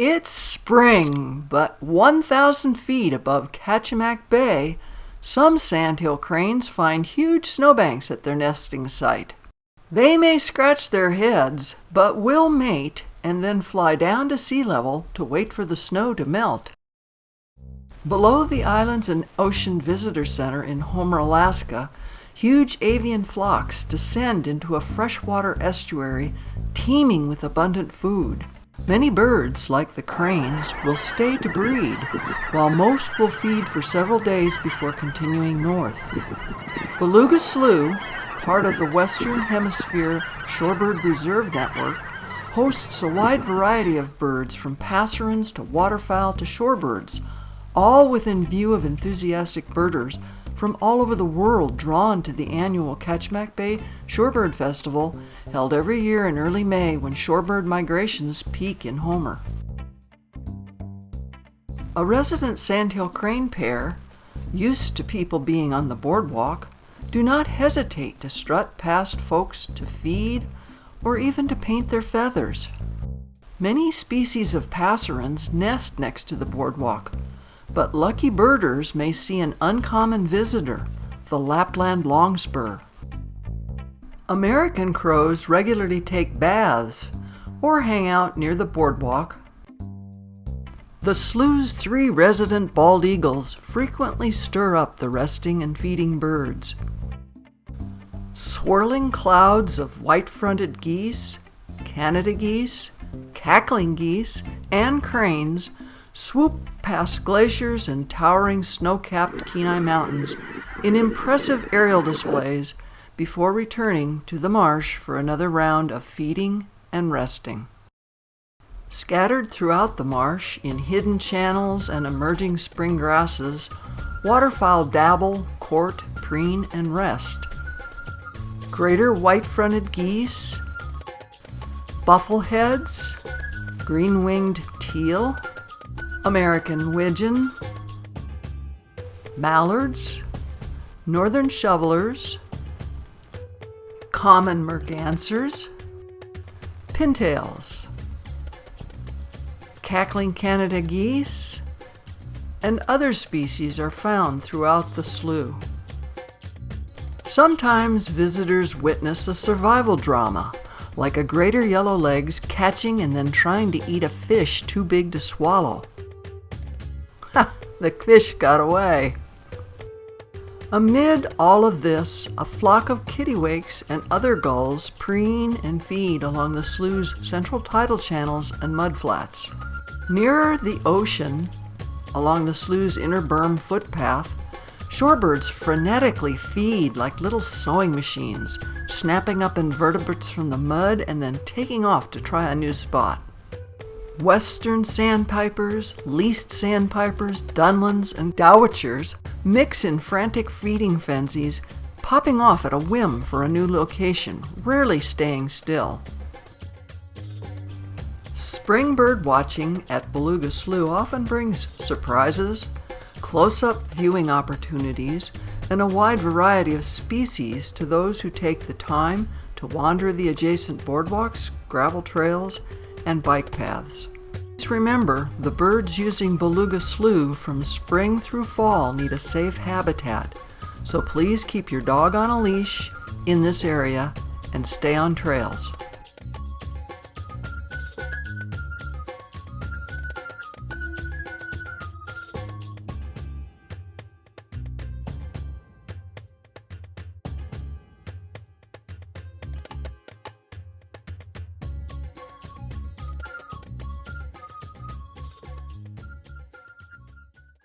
It's spring, but 1,000 feet above Kachemak Bay, some sandhill cranes find huge snowbanks at their nesting site. They may scratch their heads, but will mate and then fly down to sea level to wait for the snow to melt. Below the Islands and Ocean Visitor Center in Homer, Alaska, huge avian flocks descend into a freshwater estuary teeming with abundant food. Many birds, like the cranes, will stay to breed, while most will feed for several days before continuing north. Beluga Slough, part of the Western Hemisphere Shorebird Reserve Network, hosts a wide variety of birds from passerines to waterfowl to shorebirds, all within view of enthusiastic birders from all over the world drawn to the annual Kachemak Bay Shorebird Festival, held every year in early May when shorebird migrations peak in Homer. A resident sandhill crane pair, used to people being on the boardwalk, do not hesitate to strut past folks to feed or even to paint their feathers. Many species of passerines nest next to the boardwalk, but lucky birders may see an uncommon visitor, the Lapland longspur. American crows regularly take baths or hang out near the boardwalk. The slough's 3 resident bald eagles frequently stir up the resting and feeding birds. Swirling clouds of white-fronted geese, Canada geese, cackling geese, and cranes swoop past glaciers and towering snow-capped Kenai Mountains in impressive aerial displays before returning to the marsh for another round of feeding and resting. Scattered throughout the marsh, in hidden channels and emerging spring grasses, waterfowl dabble, court, preen, and rest. Greater white-fronted geese, buffleheads, green-winged teal, American widgeon, mallards, northern shovelers, common mergansers, pintails, cackling Canada geese, and other species are found throughout the slough. Sometimes visitors witness a survival drama, like a greater yellowlegs catching and then trying to eat a fish too big to swallow. Ha! The fish got away. Amid all of this, a flock of kittiwakes and other gulls preen and feed along the slough's central tidal channels and mudflats. Nearer the ocean, along the slough's inner berm footpath, shorebirds frenetically feed like little sewing machines, snapping up invertebrates from the mud and then taking off to try a new spot. Western sandpipers, least sandpipers, dunlins, and dowitchers mix in frantic feeding frenzies, popping off at a whim for a new location, rarely staying still. Spring bird watching at Beluga Slough often brings surprises, close-up viewing opportunities, and a wide variety of species to those who take the time to wander the adjacent boardwalks, gravel trails, and bike paths. Please remember, the birds using Beluga Slough from spring through fall need a safe habitat, so please keep your dog on a leash in this area and stay on trails.